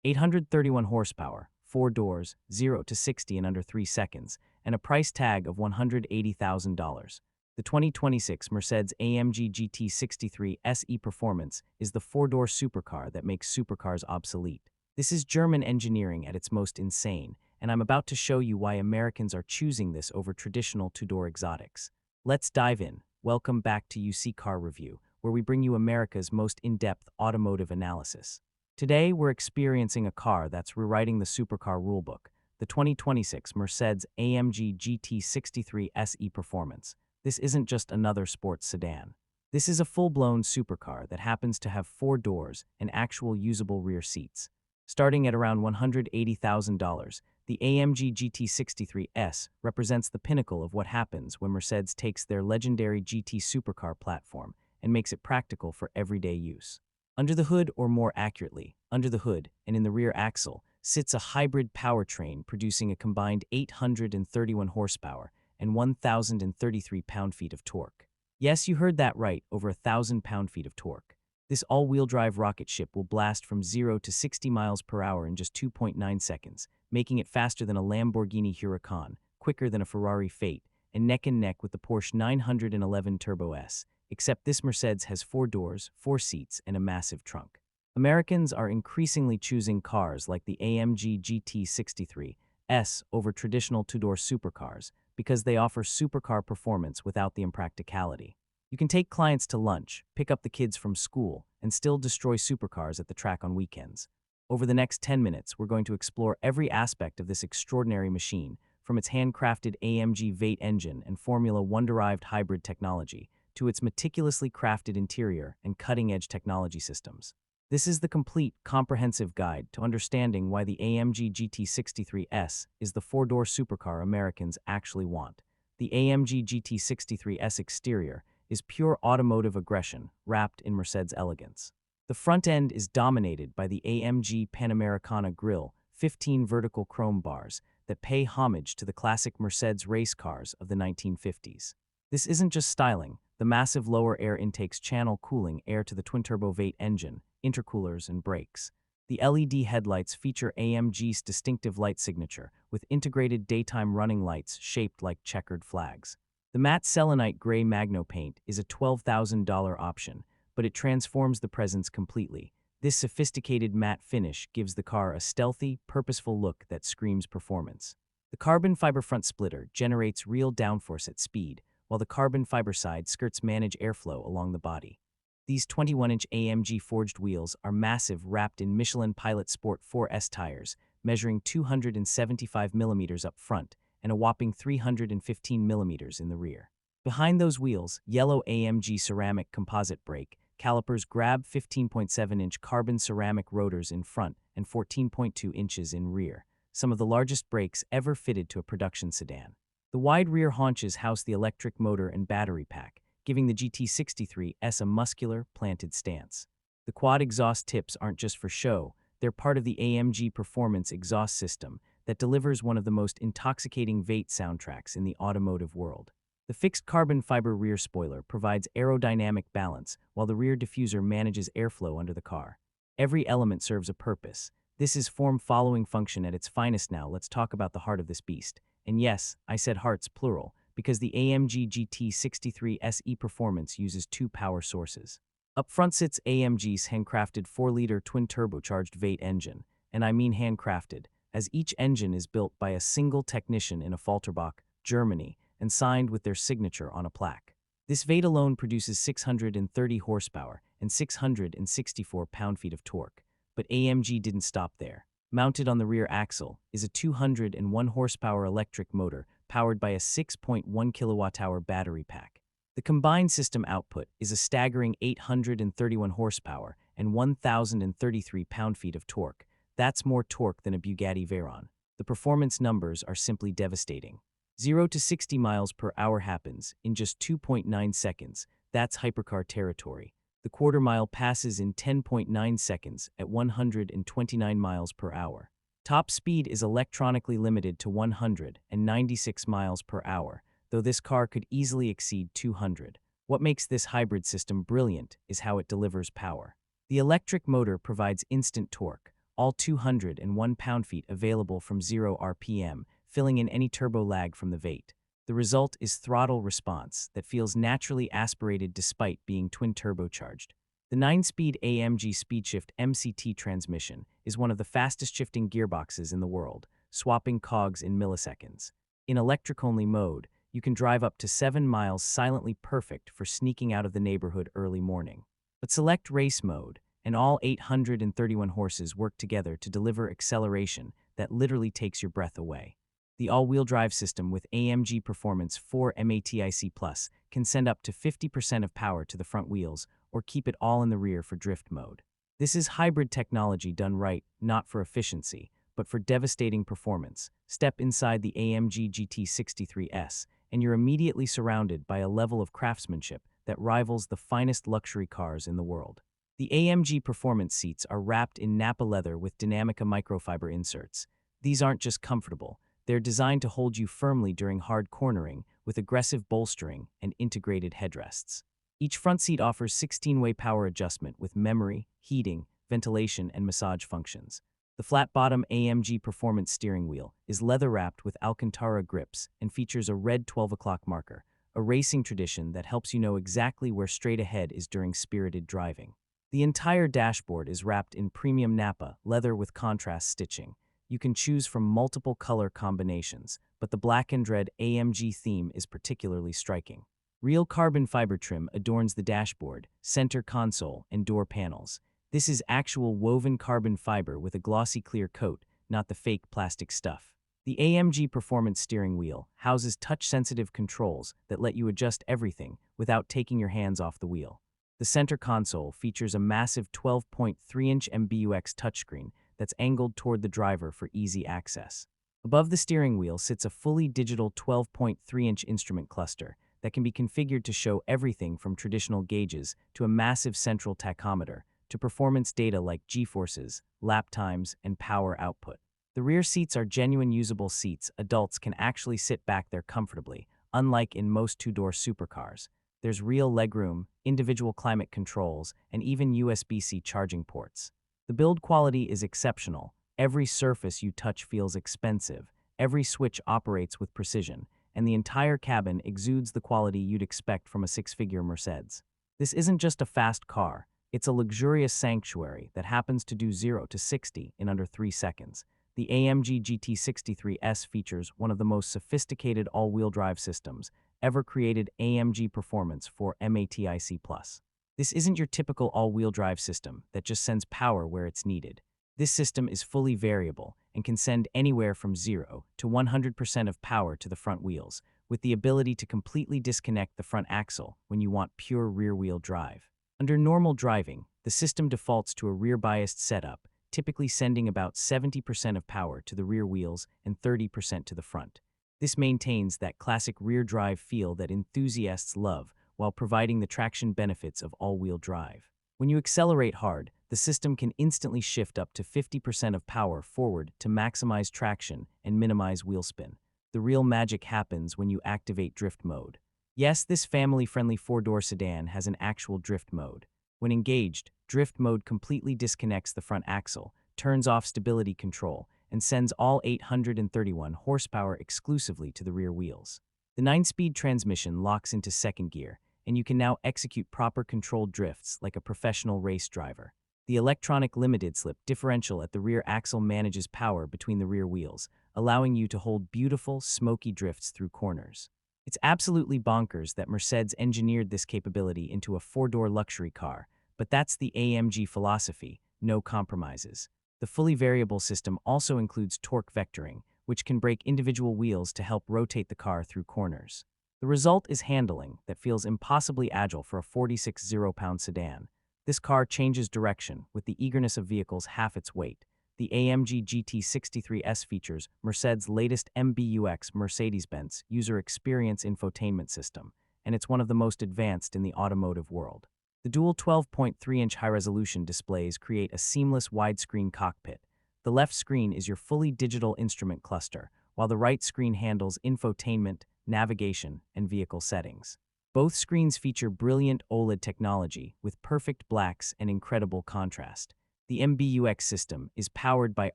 831 horsepower, 4 doors, 0 to 60 in under 3 seconds, and a price tag of $180,000. The 2026 Mercedes AMG GT 63 SE Performance is the 4-door supercar that makes supercars obsolete. This is German engineering at its most insane, and I'm about to show you why Americans are choosing this over traditional 2-door exotics. Let's dive in. Welcome back to UC Car Review, where we bring you America's most in-depth automotive analysis. Today, we're experiencing a car that's rewriting the supercar rulebook, the 2026 Mercedes AMG GT 63 SE Performance. This isn't just another sports sedan. This is a full-blown supercar that happens to have 4 doors and actual usable rear seats. Starting at around $180,000, the AMG GT 63S represents the pinnacle of what happens when Mercedes takes their legendary GT supercar platform and makes it practical for everyday use. Under the hood, or more accurately, under the hood and in the rear axle, sits a hybrid powertrain producing a combined 831 horsepower and 1,033 pound-feet of torque. Yes, you heard that right, over 1,000 pound-feet of torque. This all-wheel drive rocket ship will blast from 0 to 60 miles per hour in just 2.9 seconds, making it faster than a Lamborghini Huracan, quicker than a Ferrari Fate, and neck with the Porsche 911 Turbo S, except this Mercedes has 4 doors, 4 seats, and a massive trunk. Americans are increasingly choosing cars like the AMG GT 63 S over traditional 2-door supercars because they offer supercar performance without the impracticality. You can take clients to lunch, pick up the kids from school, and still destroy supercars at the track on weekends. Over the next 10 minutes, we're going to explore every aspect of this extraordinary machine, from its handcrafted AMG V8 engine and Formula One-derived hybrid technology, to its meticulously crafted interior and cutting-edge technology systems. This is the complete, comprehensive guide to understanding why the AMG GT 63S is the 4-door supercar Americans actually want. The AMG GT 63S exterior is pure automotive aggression wrapped in Mercedes elegance. The front end is dominated by the AMG Panamericana grille, 15 vertical chrome bars that pay homage to the classic Mercedes race cars of the 1950s. This isn't just styling. The massive lower air intakes channel cooling air to the twin-turbo V8 engine, intercoolers, and brakes. The LED headlights feature AMG's distinctive light signature, with integrated daytime running lights shaped like checkered flags. The matte selenite gray Magno paint is a $12,000 option, but it transforms the presence completely. This sophisticated matte finish gives the car a stealthy, purposeful look that screams performance. The carbon fiber front splitter generates real downforce at speed, while the carbon fiber side skirts manage airflow along the body. These 21-inch AMG forged wheels are massive, wrapped in Michelin Pilot Sport 4S tires, measuring 275 millimeters up front and a whopping 315 millimeters in the rear. Behind those wheels, yellow AMG ceramic composite brake calipers grab 15.7-inch carbon ceramic rotors in front and 14.2 inches in rear, some of the largest brakes ever fitted to a production sedan. The wide rear haunches house the electric motor and battery pack, giving the GT63S a muscular, planted stance. The quad exhaust tips aren't just for show, they're part of the AMG Performance exhaust system that delivers one of the most intoxicating V8 soundtracks in the automotive world. The fixed carbon fiber rear spoiler provides aerodynamic balance, while the rear diffuser manages airflow under the car. Every element serves a purpose. This is form-following function at its finest. Now, let's talk about the heart of this beast. And yes, I said hearts plural, because the AMG GT 63 SE Performance uses 2 power sources. Up front sits AMG's handcrafted 4-liter twin-turbocharged V8 engine, and I mean handcrafted, as each engine is built by a single technician in Falterbach, Germany, and signed with their signature on a plaque. This V8 alone produces 630 horsepower and 664 pound-feet of torque, but AMG didn't stop there. Mounted on the rear axle is a 201 horsepower electric motor powered by a 6.1 kilowatt-hour battery pack. The combined system output is a staggering 831 horsepower and 1,033 pound-feet of torque. That's more torque than a Bugatti Veyron. The performance numbers are simply devastating. 0 to 60 miles per hour happens in just 2.9 seconds. That's hypercar territory. The quarter mile passes in 10.9 seconds at 129 miles per hour. Top speed is electronically limited to 196 miles per hour, though this car could easily exceed 200. What makes this hybrid system brilliant is how it delivers power. The electric motor provides instant torque, all 201 pound-feet available from 0 RPM, filling in any turbo lag from the V8. The result is throttle response that feels naturally aspirated despite being twin-turbocharged. The 9-speed AMG SpeedShift MCT transmission is one of the fastest-shifting gearboxes in the world, swapping cogs in milliseconds. In electric-only mode, you can drive up to 7 miles silently, perfect for sneaking out of the neighborhood early morning. But select race mode, and all 831 horses work together to deliver acceleration that literally takes your breath away. The all-wheel drive system with AMG Performance 4 MATIC Plus can send up to 50% of power to the front wheels or keep it all in the rear for drift mode. This is hybrid technology done right, not for efficiency, but for devastating performance. Step inside the AMG GT 63S, and you're immediately surrounded by a level of craftsmanship that rivals the finest luxury cars in the world. The AMG Performance seats are wrapped in Nappa leather with Dinamica microfiber inserts. These aren't just comfortable, they're designed to hold you firmly during hard cornering with aggressive bolstering and integrated headrests. Each front seat offers 16-way power adjustment with memory, heating, ventilation, and massage functions. The flat-bottom AMG Performance steering wheel is leather-wrapped with Alcantara grips and features a red 12 o'clock marker, a racing tradition that helps you know exactly where straight ahead is during spirited driving. The entire dashboard is wrapped in premium Nappa leather with contrast stitching. You can choose from multiple color combinations, but the black and red AMG theme is particularly striking. Real carbon fiber trim adorns the dashboard, center console, and door panels. This is actual woven carbon fiber with a glossy clear coat, not the fake plastic stuff. The AMG Performance steering wheel houses touch-sensitive controls that let you adjust everything without taking your hands off the wheel. The center console features a massive 12.3-inch MBUX touchscreen that's angled toward the driver for easy access. Above the steering wheel sits a fully digital 12.3-inch instrument cluster that can be configured to show everything from traditional gauges to a massive central tachometer to performance data like G-forces, lap times, and power output. The rear seats are genuine usable seats. Adults can actually sit back there comfortably, unlike in most two-door supercars. There's real legroom, individual climate controls, and even USB-C charging ports. The build quality is exceptional. Every surface you touch feels expensive, every switch operates with precision, and the entire cabin exudes the quality you'd expect from a six-figure Mercedes. This isn't just a fast car, it's a luxurious sanctuary that happens to do 0 to 60 in under 3 seconds. The AMG GT 63S features one of the most sophisticated all-wheel drive systems ever created, AMG Performance 4 MATIC Plus. This isn't your typical all-wheel drive system that just sends power where it's needed. This system is fully variable and can send anywhere from 0 to 100% of power to the front wheels, with the ability to completely disconnect the front axle when you want pure rear-wheel drive. Under normal driving, the system defaults to a rear-biased setup, typically sending about 70% of power to the rear wheels and 30% to the front. This maintains that classic rear drive feel that enthusiasts love while providing the traction benefits of all-wheel drive. When you accelerate hard, the system can instantly shift up to 50% of power forward to maximize traction and minimize wheel spin. The real magic happens when you activate drift mode. Yes, this family-friendly four-door sedan has an actual drift mode. When engaged, drift mode completely disconnects the front axle, turns off stability control, and sends all 831 horsepower exclusively to the rear wheels. The 9-speed transmission locks into second gear, and you can now execute proper controlled drifts like a professional race driver. The electronic limited slip differential at the rear axle manages power between the rear wheels, allowing you to hold beautiful, smoky drifts through corners. It's absolutely bonkers that Mercedes engineered this capability into a four-door luxury car, but that's the AMG philosophy, no compromises. The fully variable system also includes torque vectoring, which can brake individual wheels to help rotate the car through corners. The result is handling that feels impossibly agile for a 46 0-pound sedan. This car changes direction with the eagerness of vehicles half its weight. The AMG GT 63S features Mercedes' latest MBUX Mercedes-Benz user experience infotainment system, and it's one of the most advanced in the automotive world. The dual 12.3-inch high-resolution displays create a seamless widescreen cockpit. The left screen is your fully digital instrument cluster, while the right screen handles infotainment, navigation, and vehicle settings. Both screens feature brilliant OLED technology with perfect blacks and incredible contrast. The MBUX system is powered by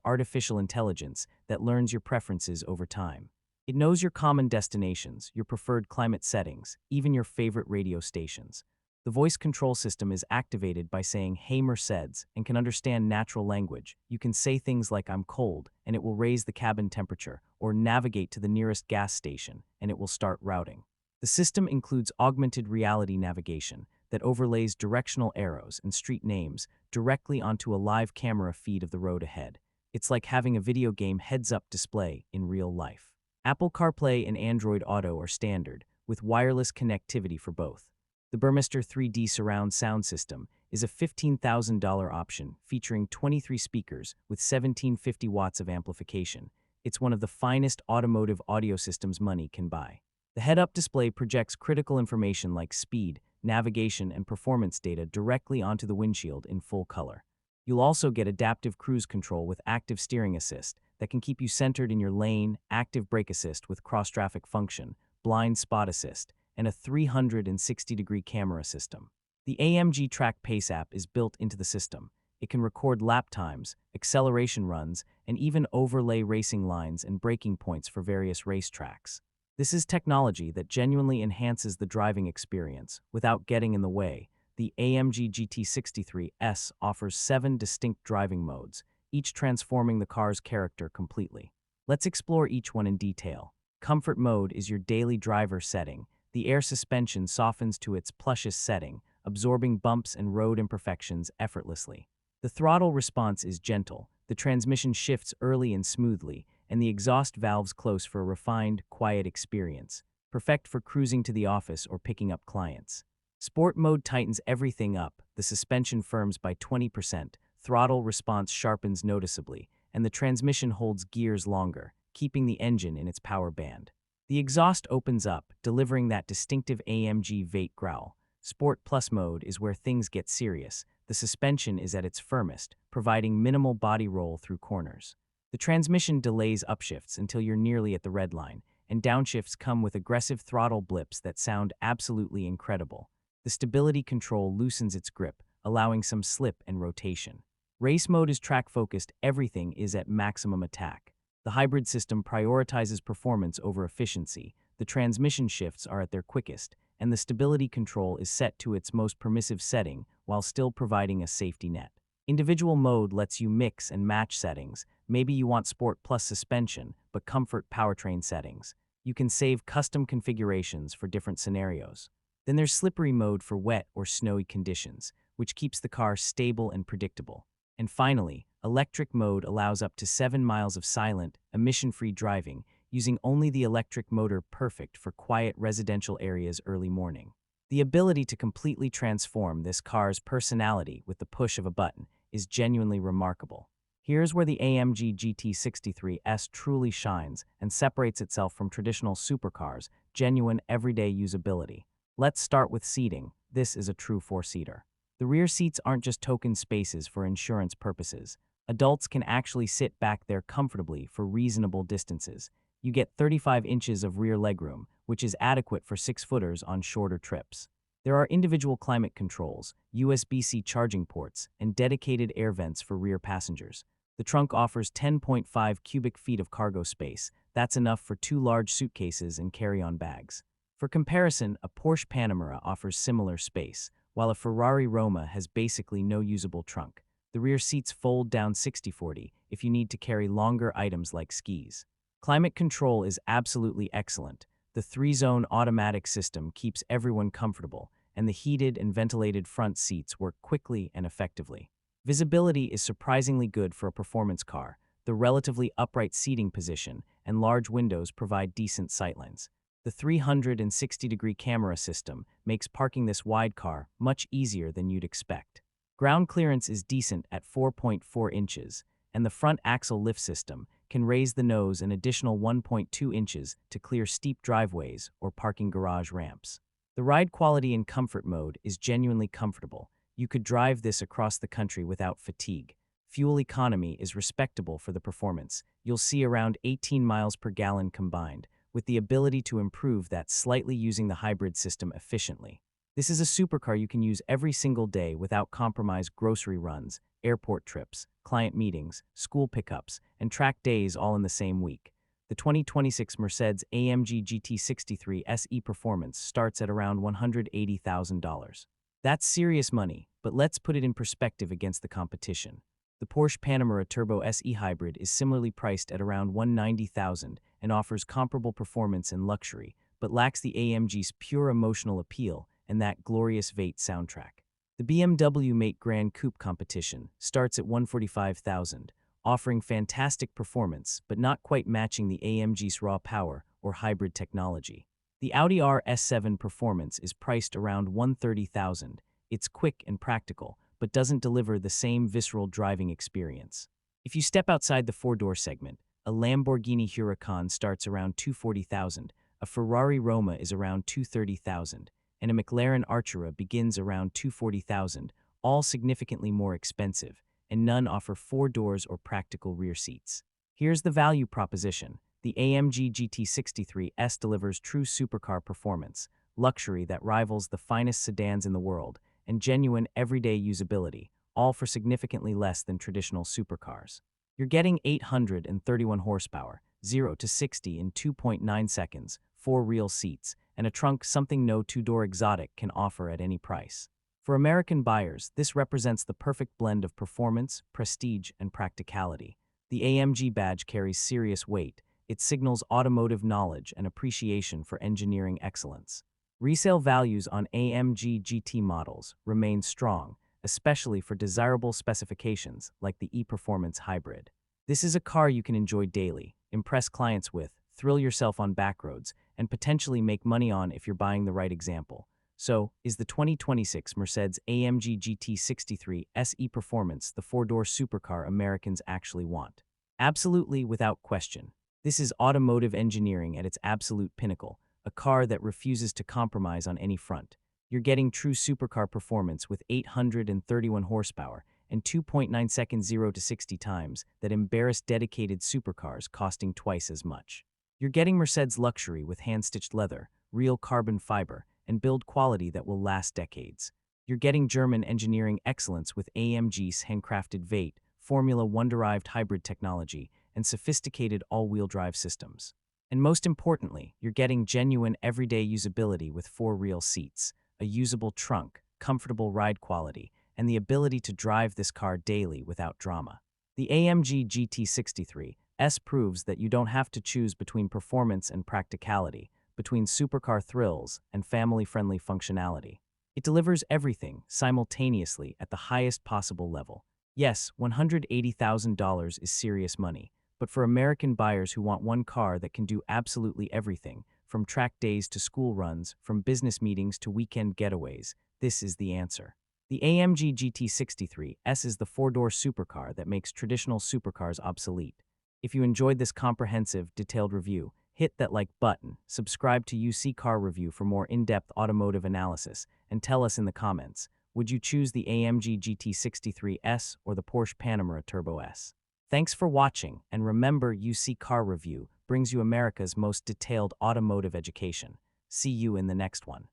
artificial intelligence that learns your preferences over time. It knows your common destinations, your preferred climate settings, even your favorite radio stations. The voice control system is activated by saying, "Hey Mercedes," and can understand natural language. You can say things like, "I'm cold," and it will raise the cabin temperature, or navigate to the nearest gas station, and it will start routing. The system includes augmented reality navigation that overlays directional arrows and street names directly onto a live camera feed of the road ahead. It's like having a video game heads-up display in real life. Apple CarPlay and Android Auto are standard, with wireless connectivity for both. The Burmester 3D surround sound system is a $15,000 option featuring 23 speakers with 1750 watts of amplification. It's one of the finest automotive audio systems money can buy. The head-up display projects critical information like speed, navigation, and performance data directly onto the windshield in full color. You'll also get adaptive cruise control with active steering assist that can keep you centered in your lane, active brake assist with cross-traffic function, blind spot assist, and a 360-degree camera system. The AMG Track Pace app is built into the system. It can record lap times, acceleration runs, and even overlay racing lines and braking points for various racetracks. This is technology that genuinely enhances the driving experience without getting in the way. The AMG GT63S offers 7 distinct driving modes, each transforming the car's character completely. Let's explore each one in detail. Comfort mode is your daily driver setting. The air suspension softens to its plushest setting, absorbing bumps and road imperfections effortlessly. The throttle response is gentle, the transmission shifts early and smoothly, and the exhaust valves close for a refined, quiet experience, perfect for cruising to the office or picking up clients. Sport mode tightens everything up, the suspension firms by 20%, throttle response sharpens noticeably, and the transmission holds gears longer, keeping the engine in its power band. The exhaust opens up, delivering that distinctive AMG Vate growl. Sport Plus mode is where things get serious. The suspension is at its firmest, providing minimal body roll through corners. The transmission delays upshifts until you're nearly at the red line, and downshifts come with aggressive throttle blips that sound absolutely incredible. The stability control loosens its grip, allowing some slip and rotation. Race mode is track-focused, everything is at maximum attack. The hybrid system prioritizes performance over efficiency, the transmission shifts are at their quickest, and the stability control is set to its most permissive setting while still providing a safety net. Individual mode lets you mix and match settings. Maybe you want Sport Plus suspension, but Comfort powertrain settings. You can save custom configurations for different scenarios. Then there's slippery mode for wet or snowy conditions, which keeps the car stable and predictable. And finally, electric mode allows up to 7 miles of silent, emission-free driving, using only the electric motor, perfect for quiet residential areas early morning. The ability to completely transform this car's personality with the push of a button is genuinely remarkable. Here's where the AMG GT63S truly shines and separates itself from traditional supercars, genuine everyday usability. Let's start with seating. This is a true four-seater. The rear seats aren't just token spaces for insurance purposes. Adults can actually sit back there comfortably for reasonable distances. You get 35 inches of rear legroom, which is adequate for 6-footers on shorter trips. There are individual climate controls, USB-C charging ports, and dedicated air vents for rear passengers. The trunk offers 10.5 cubic feet of cargo space. That's enough for 2 large suitcases and carry-on bags. For comparison, a Porsche Panamera offers similar space, while a Ferrari Roma has basically no usable trunk. The rear seats fold down 60-40 if you need to carry longer items like skis. Climate control is absolutely excellent. The 3-zone automatic system keeps everyone comfortable, and the heated and ventilated front seats work quickly and effectively. Visibility is surprisingly good for a performance car. The relatively upright seating position and large windows provide decent sightlines. The 360-degree camera system makes parking this wide car much easier than you'd expect. Ground clearance is decent at 4.4 inches, and the front axle lift system can raise the nose an additional 1.2 inches to clear steep driveways or parking garage ramps. The ride quality in comfort mode is genuinely comfortable. You could drive this across the country without fatigue. Fuel economy is respectable for the performance. You'll see around 18 miles per gallon combined, with the ability to improve that slightly using the hybrid system efficiently. This is a supercar you can use every single day without compromise: grocery runs, airport trips, client meetings, school pickups, and track days all in the same week. The 2026 Mercedes AMG GT 63 SE Performance starts at around $180,000. That's serious money, but let's put it in perspective against the competition. The Porsche Panamera Turbo SE Hybrid is similarly priced at around $190,000 and offers comparable performance and luxury, but lacks the AMG's pure emotional appeal and that glorious V8 soundtrack. The BMW Mate Grand Coupe competition starts at $145,000, offering fantastic performance but not quite matching the AMG's raw power or hybrid technology. The Audi RS7 Performance is priced around $130,000. It's quick and practical, but doesn't deliver the same visceral driving experience. If you step outside the four-door segment, a Lamborghini Huracan starts around $240,000, a Ferrari Roma is around $230,000, and a McLaren Artura begins around $240,000, all significantly more expensive, and none offer four doors or practical rear seats. Here's the value proposition. The AMG GT63S delivers true supercar performance, luxury that rivals the finest sedans in the world, and genuine everyday usability, all for significantly less than traditional supercars. You're getting 831 horsepower, 0 to 60 in 2.9 seconds, 4 real seats, and a trunk, something no two-door exotic can offer at any price. For American buyers, this represents the perfect blend of performance, prestige, and practicality. The AMG badge carries serious weight. It signals automotive knowledge and appreciation for engineering excellence. Resale values on AMG GT models remain strong, especially for desirable specifications like the E-Performance Hybrid. This is a car you can enjoy daily, impress clients with, thrill yourself on backroads, and potentially make money on if you're buying the right example. So, is the 2026 Mercedes AMG GT 63 SE Performance the four-door supercar Americans actually want? Absolutely, without question. This is automotive engineering at its absolute pinnacle, a car that refuses to compromise on any front. You're getting true supercar performance with 831 horsepower and 2.9 seconds 0 to 60 times that embarrass dedicated supercars costing twice as much. You're getting Mercedes luxury with hand-stitched leather, real carbon fiber, and build quality that will last decades. You're getting German engineering excellence with AMG's handcrafted V8, Formula One-derived hybrid technology, and sophisticated all-wheel drive systems. And most importantly, you're getting genuine everyday usability with 4 real seats, a usable trunk, comfortable ride quality, and the ability to drive this car daily without drama. The AMG GT63S proves that you don't have to choose between performance and practicality, between supercar thrills and family-friendly functionality. It delivers everything simultaneously at the highest possible level. Yes, $180,000 is serious money, but for American buyers who want one car that can do absolutely everything, from track days to school runs, from business meetings to weekend getaways, this is the answer. The AMG GT63S is the four-door supercar that makes traditional supercars obsolete. If you enjoyed this comprehensive, detailed review, hit that like button, subscribe to UC Car Review for more in-depth automotive analysis, and tell us in the comments, would you choose the AMG GT63S or the Porsche Panamera Turbo S? Thanks for watching, and remember, UC Car Review brings you America's most detailed automotive education. See you in the next one.